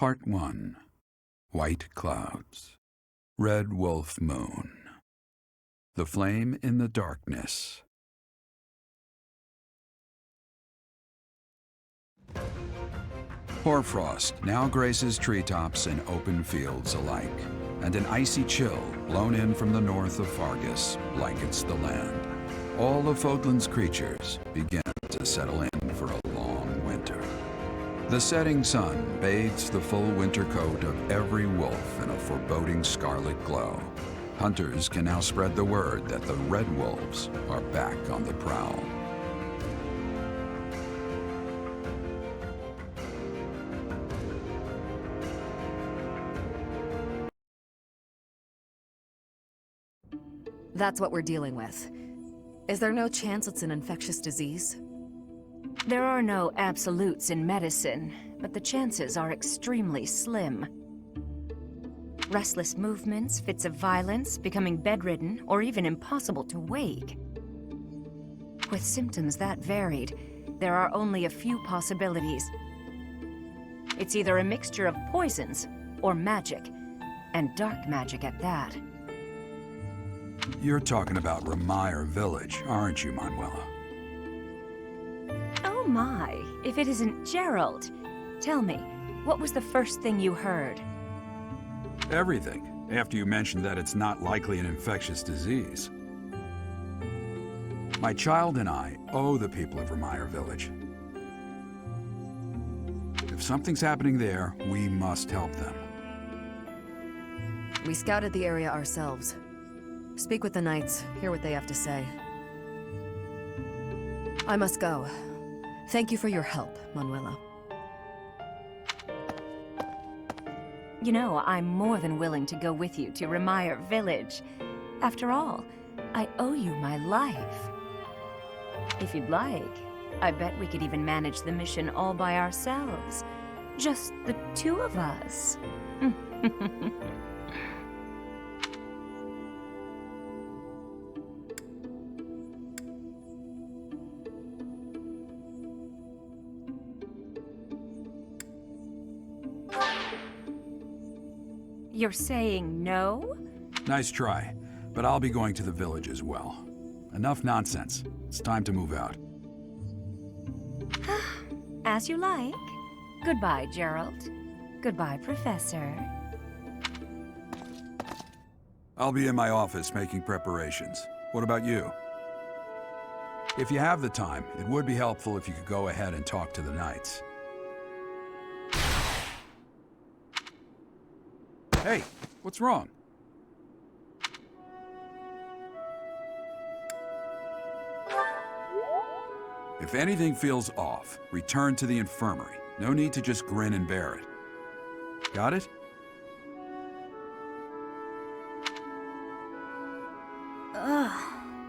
Part 1. White Clouds. Red Wolf Moon. The Flame in the Darkness. Hoarfrost now graces treetops and open fields alike, and an icy chill blown in from the north of Fargus blankets the land. All of Fodlan's creatures begin to settle in for a long winter. The setting sun bathes the full winter coat of every wolf in a foreboding scarlet glow. Hunters can now spread the word that the red wolves are back on the prowl. That's what we're dealing with. Is there no chance it's an infectious disease? There are no absolutes in medicine, but the chances are extremely slim. Restless movements, fits of violence, becoming bedridden, or even impossible to wake. With symptoms that varied, there are only a few possibilities. It's either a mixture of poisons or magic, and dark magic at that. You're talking about Remire Village, aren't you, Manuela? Oh my, if it isn't Gerald. Tell me, what was the first thing you heard? Everything, after you mentioned that it's not likely an infectious disease. My child and I owe the people of Remire Village. If something's happening there, we must help them. We scouted the area ourselves. Speak with the knights, hear what they have to say. I must go. Thank you for your help, Manuela. You know, I'm more than willing to go with you to Remire Village. After all, I owe you my life. If you'd like, I bet we could even manage the mission all by ourselves. Just the two of us. You're saying no? Nice try, but I'll be going to the village as well. Enough nonsense. It's time to move out. As you like. Goodbye, Gerald. Goodbye, Professor. I'll be in my office making preparations. What about you? If you have the time, it would be helpful if you could go ahead and talk to the knights. Hey, what's wrong? If anything feels off, return to the infirmary. No need to just grin and bear it. Got it? Ugh,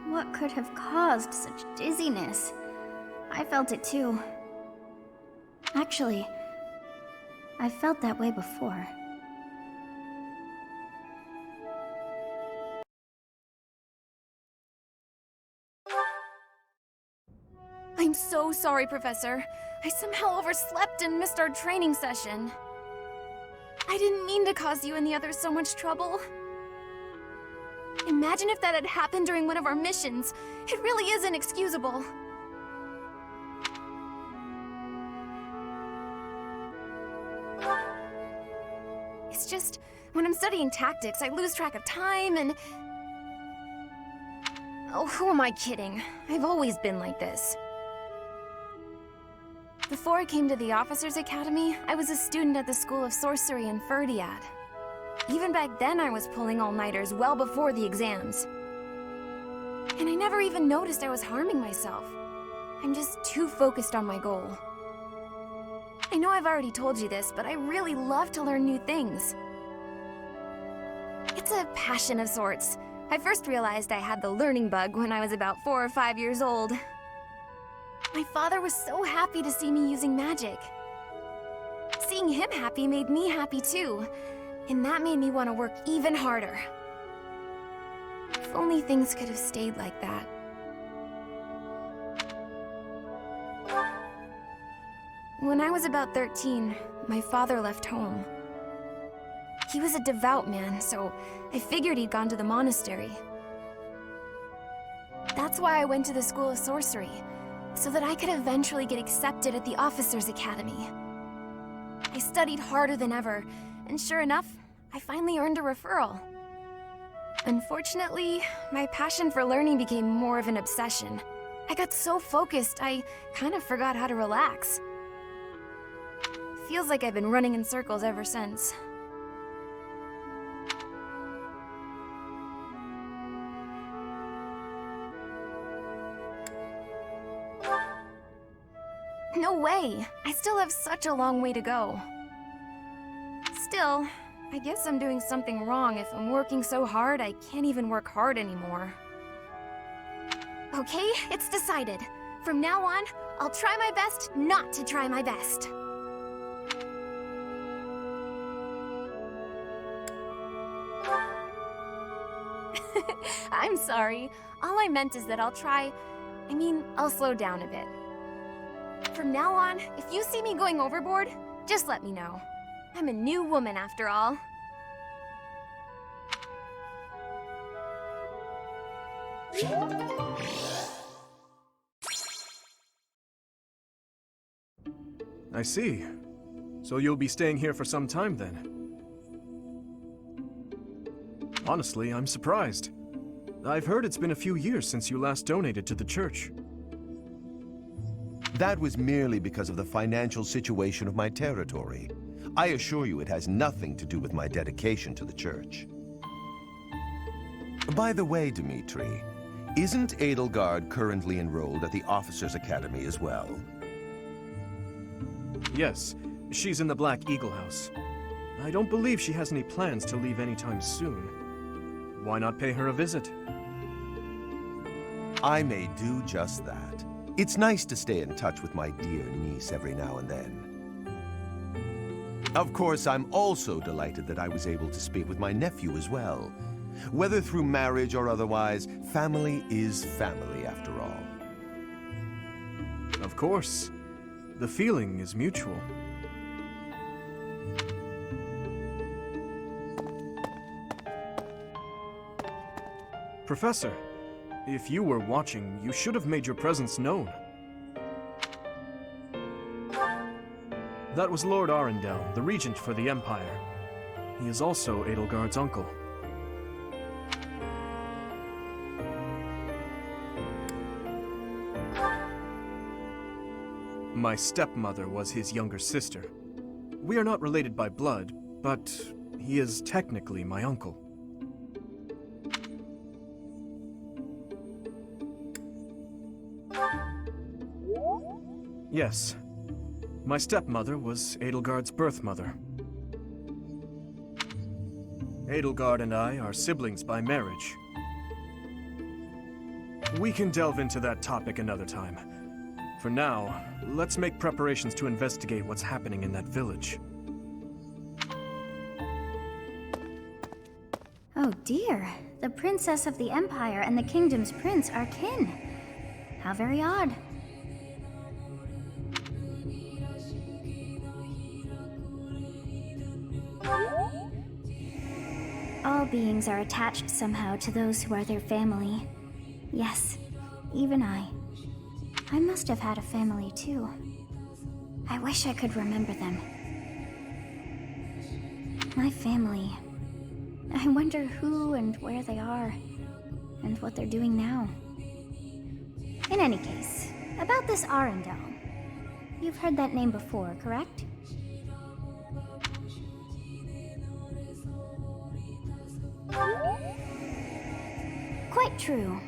what could have caused such dizziness? I felt it too. Actually, I felt that way before. I'm so sorry, Professor. I somehow overslept and missed our training session. I didn't mean to cause you and the others so much trouble. Imagine if that had happened during one of our missions. It really is inexcusable. It's just, when I'm studying tactics, I lose track of time and... Oh, who am I kidding? I've always been like this. Before I came to the Officers' Academy, I was a student at the School of Sorcery in Ferdiad. Even back then, I was pulling all-nighters well before the exams. And I never even noticed I was harming myself. I'm just too focused on my goal. I know I've already told you this, but I really love to learn new things. It's a passion of sorts. I first realized I had the learning bug when I was about 4 or 5 years old. My father was so happy to see me using magic. Seeing him happy made me happy too, and that made me want to work even harder. If only things could have stayed like that. When I was about 13, my father left home. He was a devout man, so I figured he'd gone to the monastery. That's why I went to the School of Sorcery, so that I could eventually get accepted at the Officers' Academy. I studied harder than ever, and sure enough, I finally earned a referral. Unfortunately, my passion for learning became more of an obsession. I got so focused, I kind of forgot how to relax. Feels like I've been running in circles ever since. No way! I still have such a long way to go. Still, I guess I'm doing something wrong if I'm working so hard I can't even work hard anymore. Okay, it's decided. From now on, I'll try my best not to try my best. I'm sorry. All I meant is that I'll slow down a bit. From now on, if you see me going overboard, just let me know. I'm a new woman after all. I see. So you'll be staying here for some time then? Honestly, I'm surprised. I've heard it's been a few years since you last donated to the church. That was merely because of the financial situation of my territory. I assure you it has nothing to do with my dedication to the church. By the way, Dimitri, isn't Edelgard currently enrolled at the Officers' Academy as well? Yes, she's in the Black Eagle House. I don't believe she has any plans to leave anytime soon. Why not pay her a visit? I may do just that. It's nice to stay in touch with my dear niece every now and then. Of course, I'm also delighted that I was able to speak with my nephew as well. Whether through marriage or otherwise, family is family after all. Of course. The feeling is mutual. Professor, if you were watching, you should have made your presence known. That was Lord Arundel, the regent for the Empire. He is also Edelgard's uncle. My stepmother was his younger sister. We are not related by blood, but he is technically my uncle. Yes. My stepmother was Edelgard's birth mother. Edelgard and I are siblings by marriage. We can delve into that topic another time. For now, let's make preparations to investigate what's happening in that village. Oh dear, the princess of the Empire and the kingdom's prince are kin. How very odd. All beings are attached somehow to those who are their family. Yes, even I. I must have had a family too. I wish I could remember them. My family. I wonder who and where they are, and what they're doing now. In any case, about this Arundel. You've heard that name before, correct? Quite true.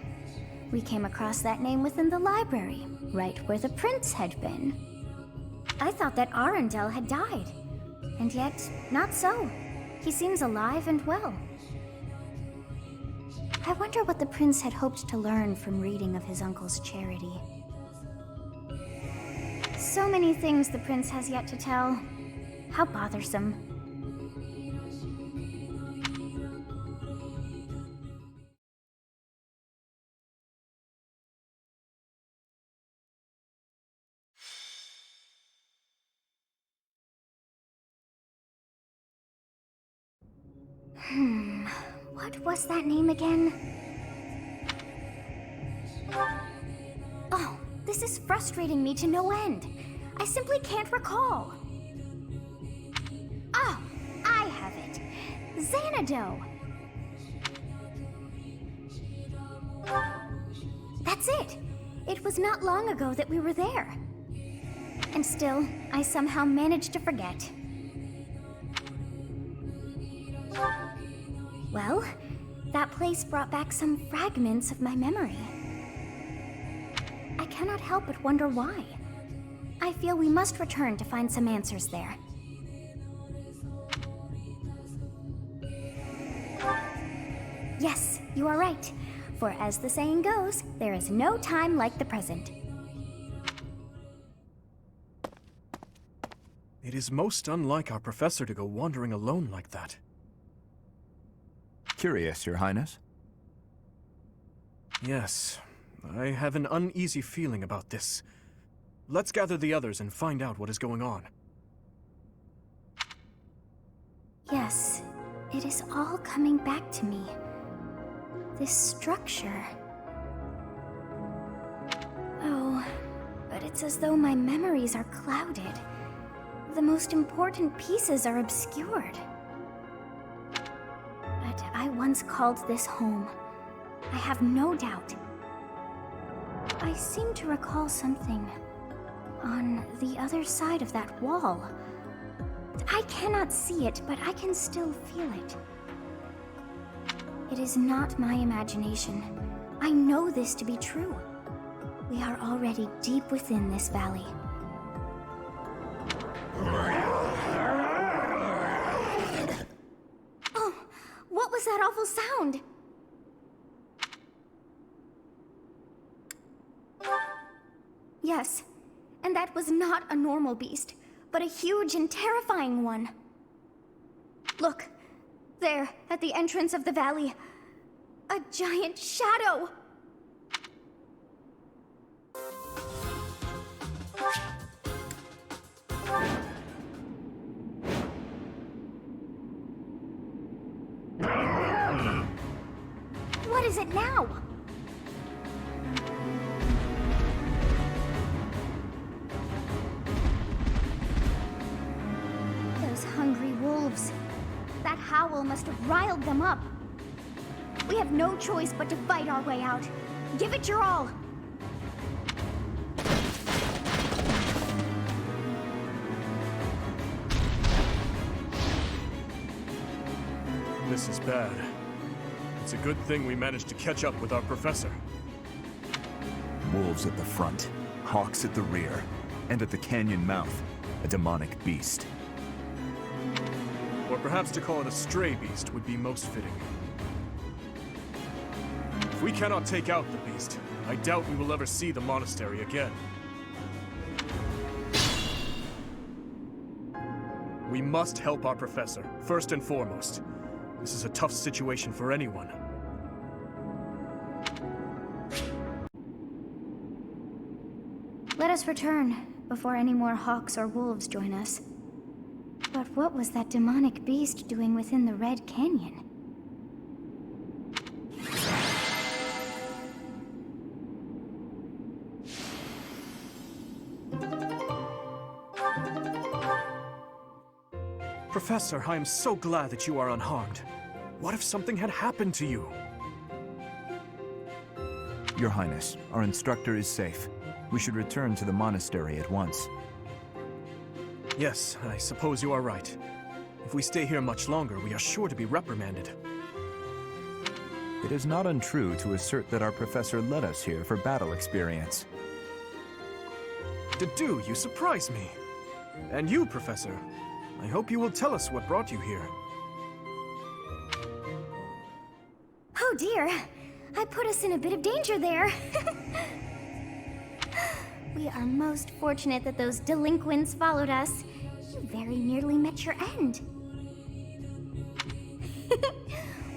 We came across that name within the library, right where the prince had been. I thought that Arundel had died, and yet, not so. He seems alive and well. I wonder what the prince had hoped to learn from reading of his uncle's charity. So many things the prince has yet to tell. How bothersome. What was that name again? Oh, this is frustrating me to no end. I simply can't recall. Oh, I have it. Xanadu. That's it. It was not long ago that we were there. And still, I somehow managed to forget. Well, that place brought back some fragments of my memory. I cannot help but wonder why. I feel we must return to find some answers there. Yes, you are right. For as the saying goes, there is no time like the present. It is most unlike our professor to go wandering alone like that. Curious, Your Highness? Yes, I have an uneasy feeling about this. Let's gather the others and find out what is going on. Yes, it is all coming back to me. This structure. Oh, but it's as though my memories are clouded. The most important pieces are obscured. But I once called this home. I have no doubt. I seem to recall something on the other side of that wall. I cannot see it, but I can still feel it. It is not my imagination. I know this to be true. We are already deep within this valley. Oh, what was that awful sound? Yes, and that was not a normal beast, but a huge and terrifying one. Look, there, at the entrance of the valley, a giant shadow! What is it now? Those hungry wolves. That howl must have riled them up. We have no choice but to fight our way out. Give it your all! This is bad. It's a good thing we managed to catch up with our professor. Wolves at the front, hawks at the rear, and at the canyon mouth, a demonic beast. Or perhaps to call it a stray beast would be most fitting. If we cannot take out the beast, I doubt we will ever see the monastery again. We must help our professor, first and foremost. This is a tough situation for anyone. Let us return, before any more hawks or wolves join us. But what was that demonic beast doing within the Red Canyon? Professor, I am so glad that you are unharmed. What if something had happened to you? Your Highness, our instructor is safe. We should return to the monastery at once. Yes, I suppose you are right. If we stay here much longer, we are sure to be reprimanded. It is not untrue to assert that our professor led us here for battle experience. Do, you surprise me. And you, Professor, I hope you will tell us what brought you here. Oh dear, I put us in a bit of danger there. We are most fortunate that those delinquents followed us. You very nearly met your end.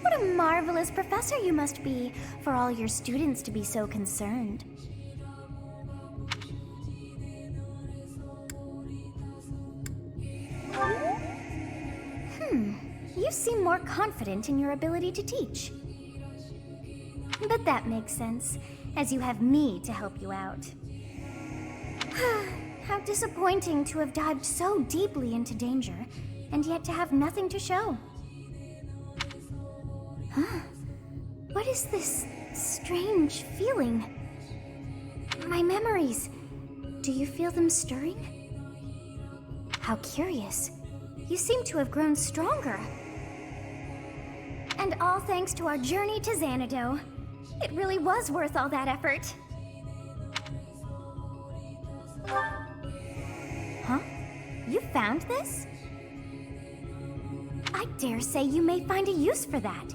What a marvelous professor you must be, for all your students to be so concerned. You seem more confident in your ability to teach. But that makes sense, as you have me to help you out. How disappointing to have dived so deeply into danger, and yet to have nothing to show. Huh? What is this strange feeling? My memories. Do you feel them stirring? How curious. You seem to have grown stronger. And all thanks to our journey to Xanadu. It really was worth all that effort. Huh? You found this? I dare say you may find a use for that.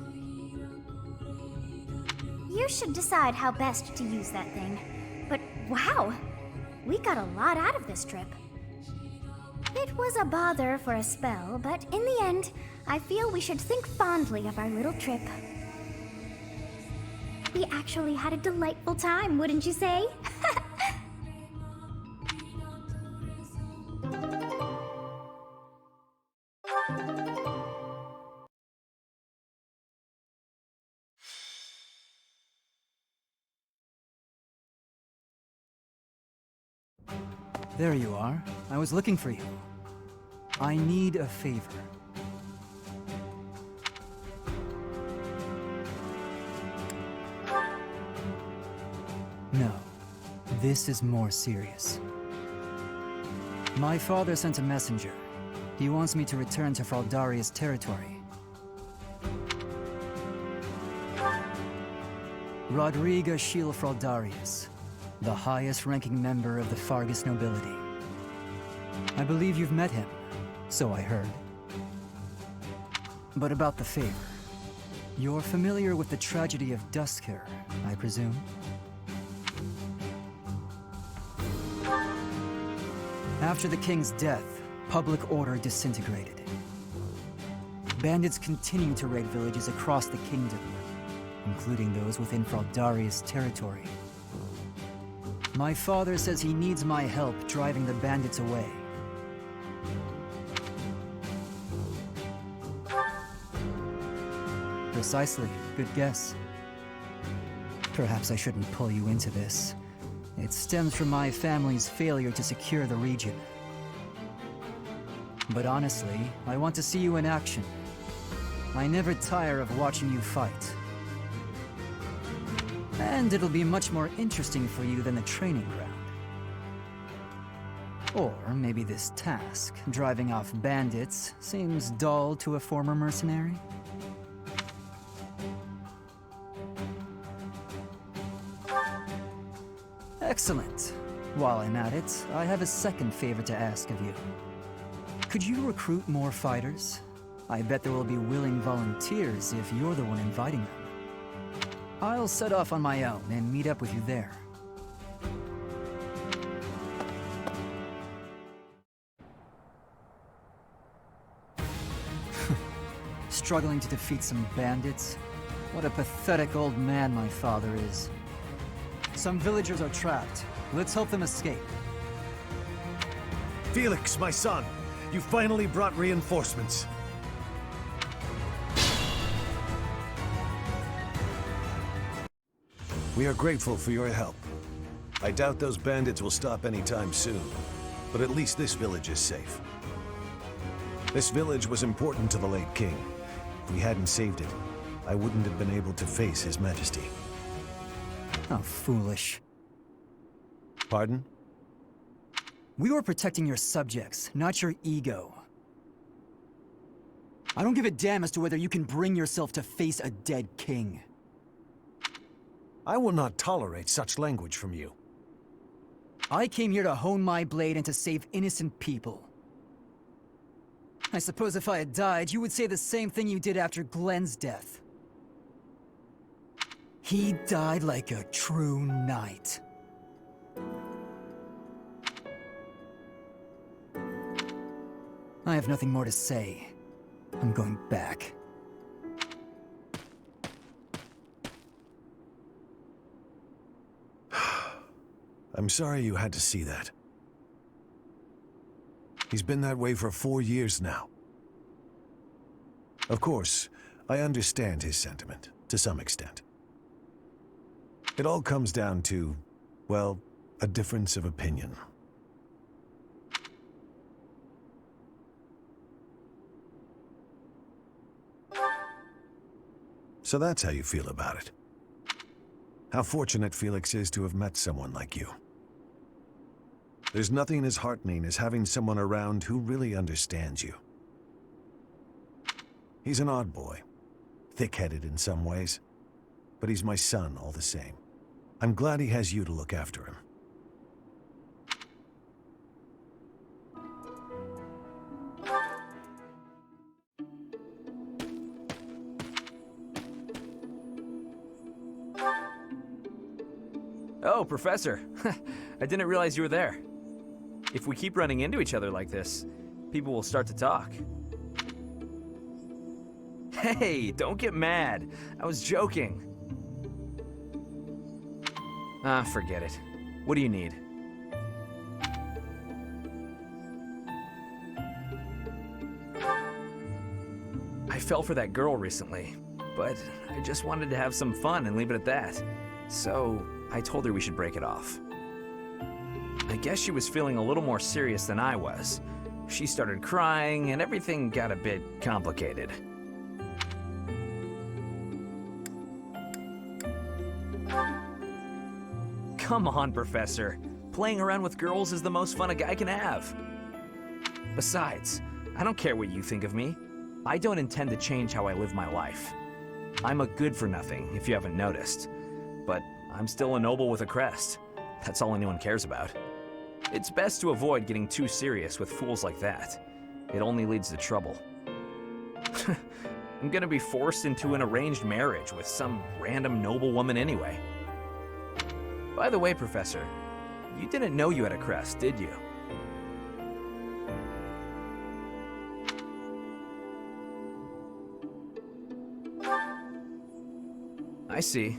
You should decide how best to use that thing. But wow! We got a lot out of this trip. It was a bother for a spell, but in the end, I feel we should think fondly of our little trip. We actually had a delightful time, wouldn't you say? There you are. I was looking for you. I need a favor. No, this is more serious. My father sent a messenger. He wants me to return to Fraldaria's territory. Rodriga Shiel Fraldarius, the highest-ranking member of the Fargus nobility. I believe you've met him, so I heard. But about the favor. You're familiar with the tragedy of Dusker, I presume? After the king's death, public order disintegrated. Bandits continue to raid villages across the kingdom, including those within Fraldaria's territory. My father says he needs my help driving the bandits away. Precisely. Good guess. Perhaps I shouldn't pull you into this. It stems from my family's failure to secure the region. But honestly, I want to see you in action. I never tire of watching you fight. And it'll be much more interesting for you than the training ground. Or maybe this task, driving off bandits, seems dull to a former mercenary? Excellent. While I'm at it, I have a second favor to ask of you. Could you recruit more fighters? I bet there will be willing volunteers if you're the one inviting them. I'll set off on my own and meet up with you there. Struggling to defeat some bandits? What a pathetic old man my father is. Some villagers are trapped. Let's help them escape. Felix, my son, you finally brought reinforcements. We are grateful for your help. I doubt those bandits will stop anytime soon, but at least this village is safe. This village was important to the late king. If we hadn't saved it, I wouldn't have been able to face His Majesty. How foolish. Pardon? We were protecting your subjects, not your ego. I don't give a damn as to whether you can bring yourself to face a dead king. I will not tolerate such language from you. I came here to hone my blade and to save innocent people. I suppose if I had died, you would say the same thing you did after Glenn's death. He died like a true knight. I have nothing more to say. I'm going back. I'm sorry you had to see that. He's been that way for 4 years now. Of course, I understand his sentiment, to some extent. It all comes down to, well, a difference of opinion. So that's how you feel about it. How fortunate Felix is to have met someone like you. There's nothing as heartening as having someone around who really understands you. He's an odd boy, thick-headed in some ways, but he's my son all the same. I'm glad he has you to look after him. Oh, Professor. I didn't realize you were there. If we keep running into each other like this, people will start to talk. Hey, don't get mad. I was joking. Ah, forget it. What do you need? I fell for that girl recently, but I just wanted to have some fun and leave it at that. So, I told her we should break it off. I guess she was feeling a little more serious than I was. She started crying, and everything got a bit complicated. Come on, Professor. Playing around with girls is the most fun a guy can have. Besides, I don't care what you think of me. I don't intend to change how I live my life. I'm a good-for-nothing, if you haven't noticed. But I'm still a noble with a crest. That's all anyone cares about. It's best to avoid getting too serious with fools like that. It only leads to trouble. I'm gonna be forced into an arranged marriage with some random noble woman anyway. By the way, Professor, you didn't know you had a crest, did you? I see.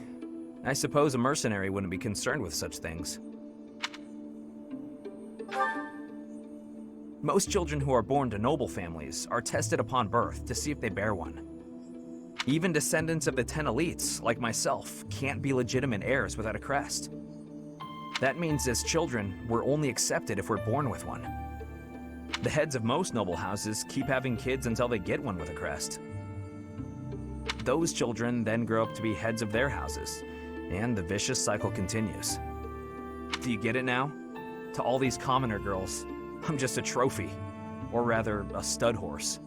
I suppose a mercenary wouldn't be concerned with such things. Most children who are born to noble families are tested upon birth to see if they bear one. Even descendants of the 10 elites, like myself, can't be legitimate heirs without a crest. That means as children, we're only accepted if we're born with one. The heads of most noble houses keep having kids until they get one with a crest. Those children then grow up to be heads of their houses, and the vicious cycle continues. Do you get it now? To all these commoner girls, I'm just a trophy, or rather, a stud horse.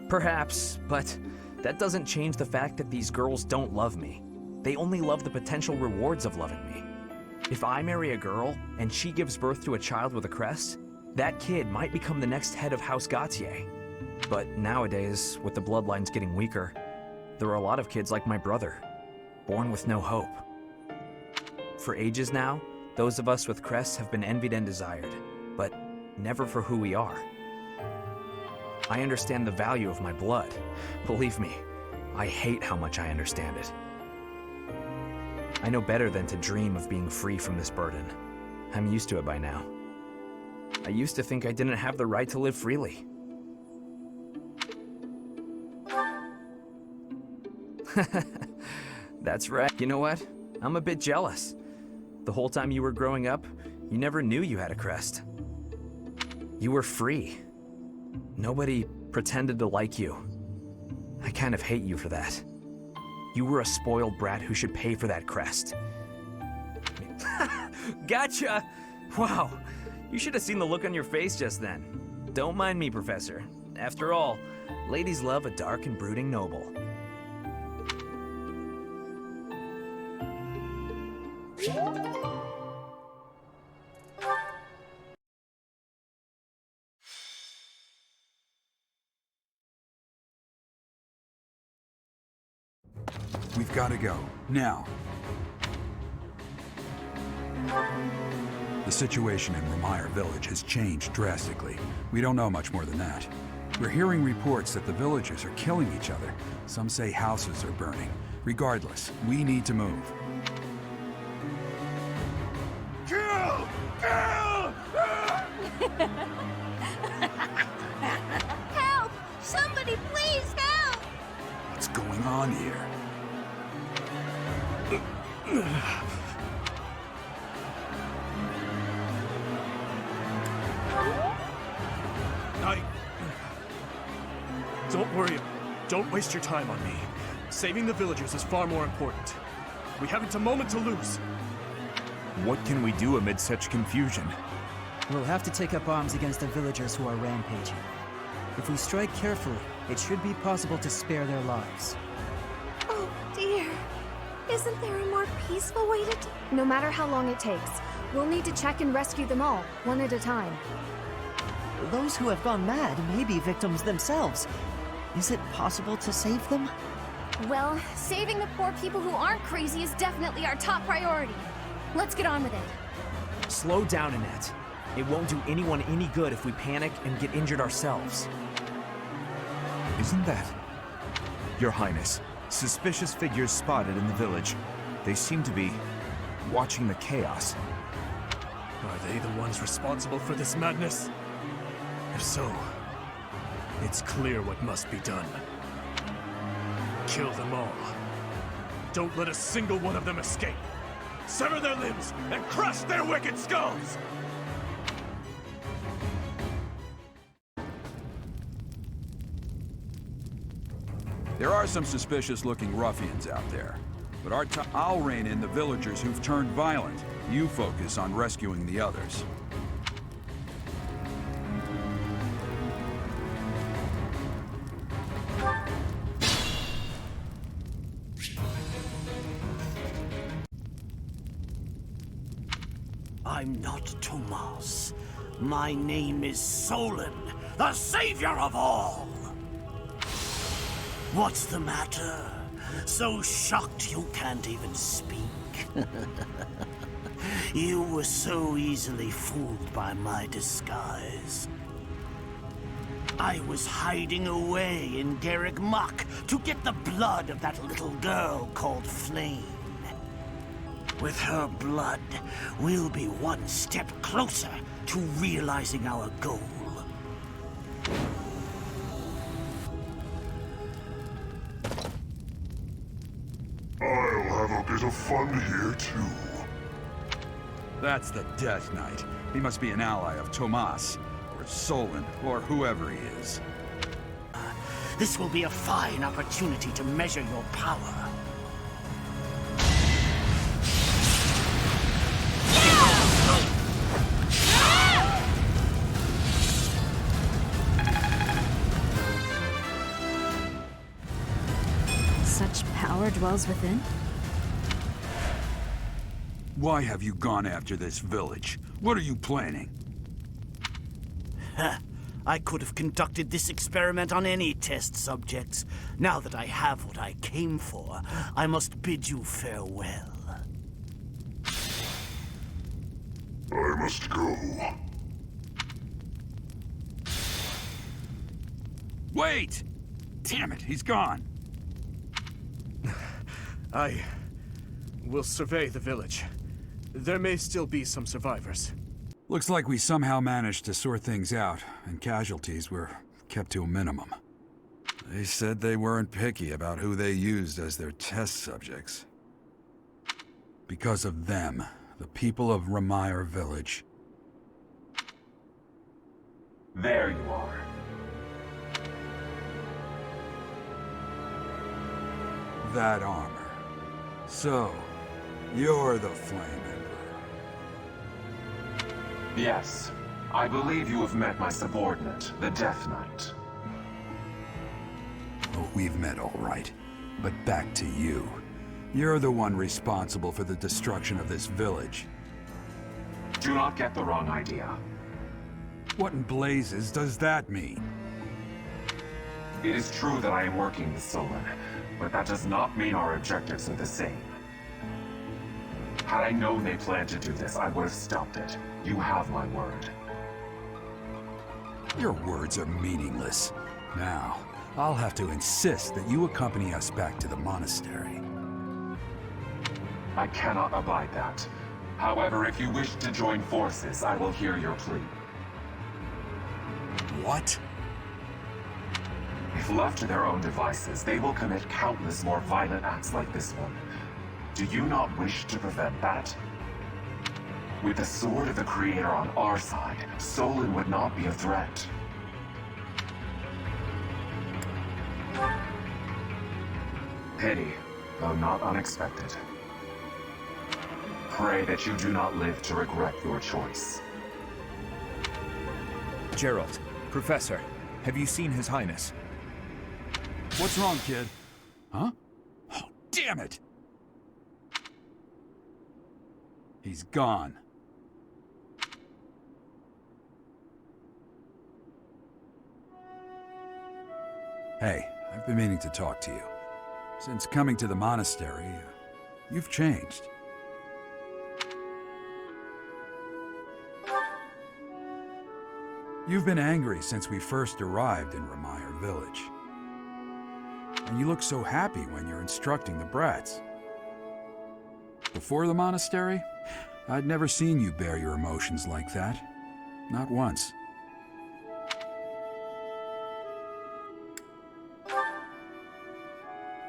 Perhaps, but that doesn't change the fact that these girls don't love me. They only love the potential rewards of loving me. If I marry a girl, and she gives birth to a child with a crest, that kid might become the next head of House Gautier. But nowadays, with the bloodlines getting weaker, there are a lot of kids like my brother, born with no hope. For ages now, those of us with crests have been envied and desired, but never for who we are. I understand the value of my blood. Believe me, I hate how much I understand it. I know better than to dream of being free from this burden. I'm used to it by now. I used to think I didn't have the right to live freely. That's right. You know what? I'm a bit jealous. The whole time you were growing up, you never knew you had a crest. You were free. Nobody pretended to like you. I kind of hate you for that. You were a spoiled brat who should pay for that crest. Gotcha! Wow, you should have seen the look on your face just then. Don't mind me, Professor. After all, ladies love a dark and brooding noble. We've got to go, now. The situation in Ramire village has changed drastically. We don't know much more than that. We're hearing reports that the villagers are killing each other. Some say houses are burning. Regardless, we need to move. Kill! Kill! Help! Somebody please help! What's going on here? Don't worry. Don't waste your time on me. Saving the villagers is far more important. We haven't a moment to lose. What can we do amid such confusion? We'll have to take up arms against the villagers who are rampaging. If we strike carefully, it should be possible to spare their lives. Oh dear. Isn't there a more peaceful way to No matter how long it takes, we'll need to check and rescue them all, one at a time. Those who have gone mad may be victims themselves. Is it possible to save them? Well, saving the poor people who aren't crazy is definitely our top priority. Let's get on with it. Slow down, Annette. It won't do anyone any good if we panic and get injured ourselves. Isn't that... Your Highness, suspicious figures spotted in the village. They seem to be watching the chaos. Are they the ones responsible for this madness? If so, it's clear what must be done. Kill them all. Don't let a single one of them escape. Sever their limbs and crush their wicked skulls! There are some suspicious-looking ruffians out there, but I'll rein in the villagers who've turned violent. You focus on rescuing the others. I'm not Tomas. My name is Solon, the savior of all! What's the matter? So shocked you can't even speak? You were so easily fooled by my disguise. I was hiding away in Garrick Muck to get the blood of that little girl called Flame. With her blood, we'll be one step closer to realizing our goal. I'll have a bit of fun here, too. That's the Death Knight. He must be an ally of Tomas, or Solon, or whoever he is. This will be a fine opportunity to measure your power. Such power dwells within? Why have you gone after this village? What are you planning? I could have conducted this experiment on any test subjects. Now that I have what I came for, I must bid you farewell. I must go. Wait! Damn it, he's gone. I will survey the village. There may still be some survivors. Looks like we somehow managed to sort things out, and casualties were kept to a minimum. They said they weren't picky about who they used as their test subjects. Because of them, the people of Ramire Village. There you are. That armor. So, you're the Flame Emperor. Yes. I believe you have met my subordinate, the Death Knight. Oh, we've met all right. But back to you. You're the one responsible for the destruction of this village. Do not get the wrong idea. What in blazes does that mean? It is true that I am working with Solon, but that does not mean our objectives are the same. Had I known they planned to do this, I would have stopped it. You have my word. Your words are meaningless. Now, I'll have to insist that you accompany us back to the monastery. I cannot abide that. However, if you wish to join forces, I will hear your plea. What? If left to their own devices, they will commit countless more violent acts like this one. Do you not wish to prevent that? With the sword of the Creator on our side, Solon would not be a threat. Pity, though not unexpected. Pray that you do not live to regret your choice. Gerald, Professor, have you seen His Highness? What's wrong, kid? Huh? Oh, damn it! He's gone. Hey, I've been meaning to talk to you. Since coming to the monastery, you've changed. You've been angry since we first arrived in Remire village. And you look so happy when you're instructing the brats. Before the monastery, I'd never seen you bear your emotions like that. Not once.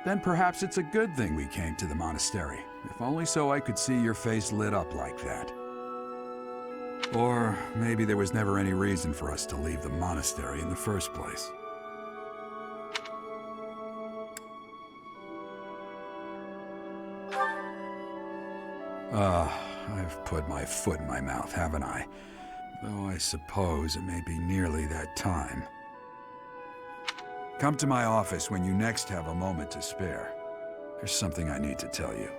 Then perhaps it's a good thing we came to the monastery, if only so I could see your face lit up like that. Or maybe there was never any reason for us to leave the monastery in the first place. I've put my foot in my mouth, haven't I? Though I suppose it may be nearly that time. Come to my office when you next have a moment to spare. There's something I need to tell you.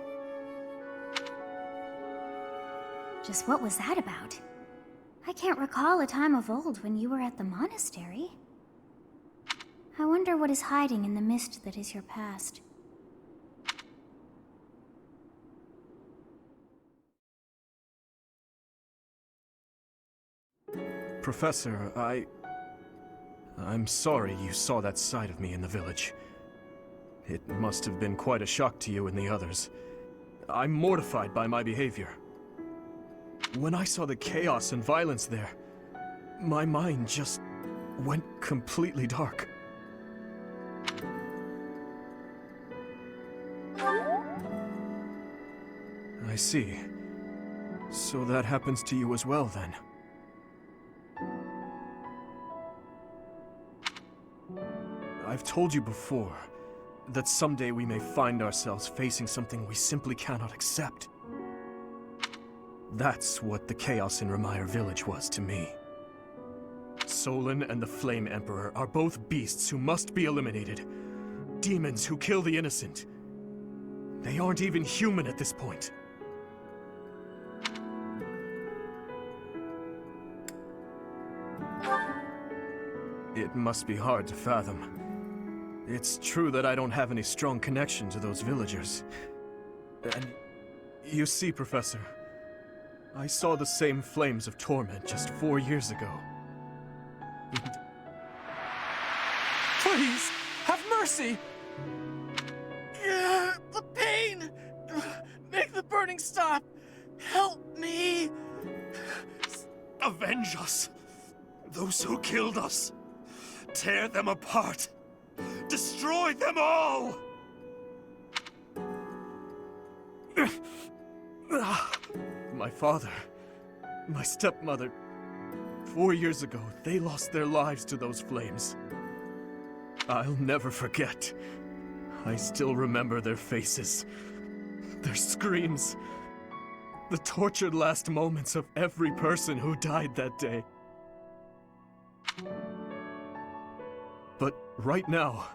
Just what was that about? I can't recall a time of old when you were at the monastery. I wonder what is hiding in the mist that is your past. Professor, I'm sorry you saw that side of me in the village. It must have been quite a shock to you and the others. I'm mortified by my behavior. When I saw the chaos and violence there, my mind just went completely dark. I see. So that happens to you as well, then. I've told you before that someday we may find ourselves facing something we simply cannot accept. That's what the chaos in Remire village was to me. Solon and the Flame Emperor are both beasts who must be eliminated. Demons who kill the innocent. They aren't even human at this point. It must be hard to fathom. It's true that I don't have any strong connection to those villagers. And you see, Professor, I saw the same flames of torment just 4 years ago. Please, have mercy! The pain! Make the burning stop! Help me! Avenge us! Those who killed us! Tear them apart! Destroy them all! My father, my stepmother, 4 years ago, they lost their lives to those flames. I'll never forget. I still remember their faces, their screams, the tortured last moments of every person who died that day. But right now,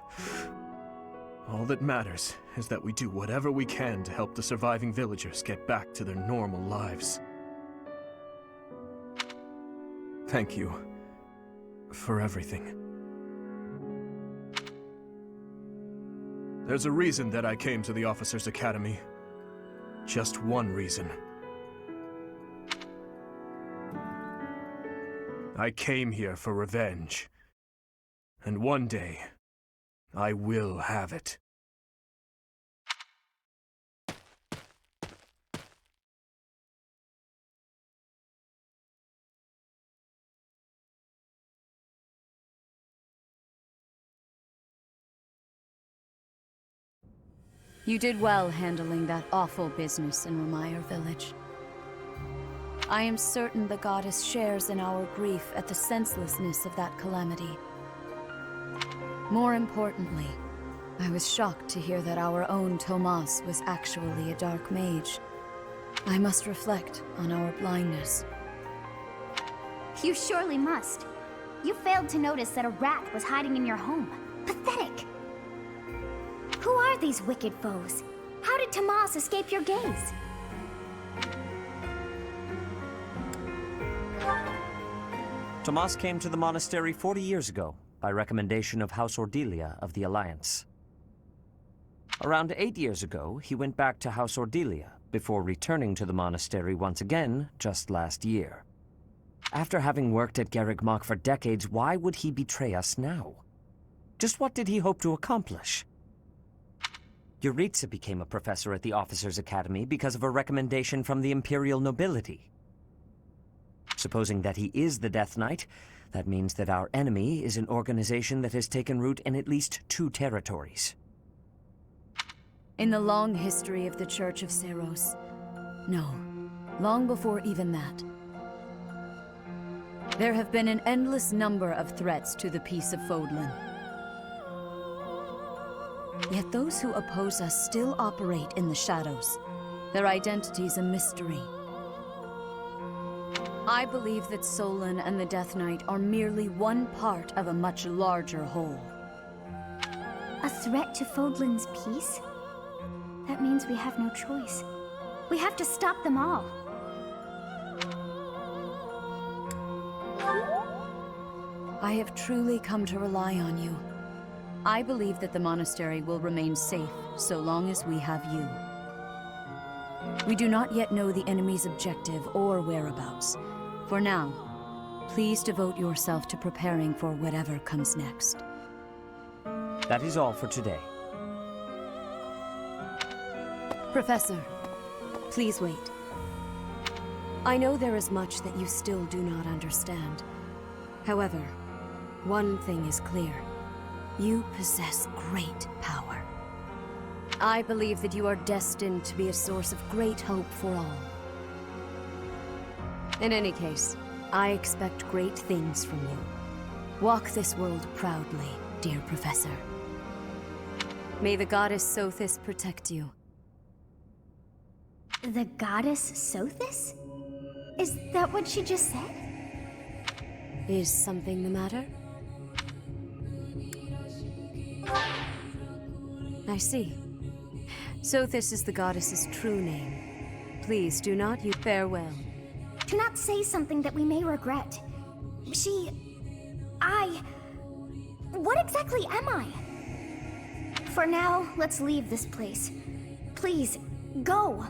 all that matters is that we do whatever we can to help the surviving villagers get back to their normal lives. Thank you for everything. There's a reason that I came to the Officers' Academy. Just one reason. I came here for revenge. And one day, I will have it. You did well handling that awful business in Remire Village. I am certain the goddess shares in our grief at the senselessness of that calamity. More importantly, I was shocked to hear that our own Tomas was actually a dark mage. I must reflect on our blindness. You surely must. You failed to notice that a rat was hiding in your home. Pathetic! Who are these wicked foes? How did Tomas escape your gaze? Tomas came to the monastery 40 years ago, by recommendation of House Ordelia of the Alliance. Around 8 years ago, he went back to House Ordelia, before returning to the monastery once again just last year. After having worked at Garreg for decades, why would he betray us now? Just what did he hope to accomplish? Yuritsa became a professor at the Officers' Academy because of a recommendation from the Imperial nobility. Supposing that he is the Death Knight, that means that our enemy is an organization that has taken root in at least 2 territories. In the long history of the Church of Seros, no, long before even that, there have been an endless number of threats to the peace of Fodlan. Yet those who oppose us still operate in the shadows. Their identity's a mystery. I believe that Solon and the Death Knight are merely one part of a much larger whole. A threat to Fodlan's peace? That means we have no choice. We have to stop them all. I have truly come to rely on you. I believe that the monastery will remain safe so long as we have you. We do not yet know the enemy's objective or whereabouts. For now, please devote yourself to preparing for whatever comes next. That is all for today. Professor, please wait. I know there is much that you still do not understand. However, one thing is clear. You possess great power. I believe that you are destined to be a source of great hope for all. In any case, I expect great things from you. Walk this world proudly, dear Professor. May the goddess Sothis protect you. The goddess Sothis? Is that what she just said? Is something the matter? I see. Sothis is the goddess's true name. Please do not use farewell. Do not say something that we may regret. What exactly am I? For now, let's leave this place. Please, go.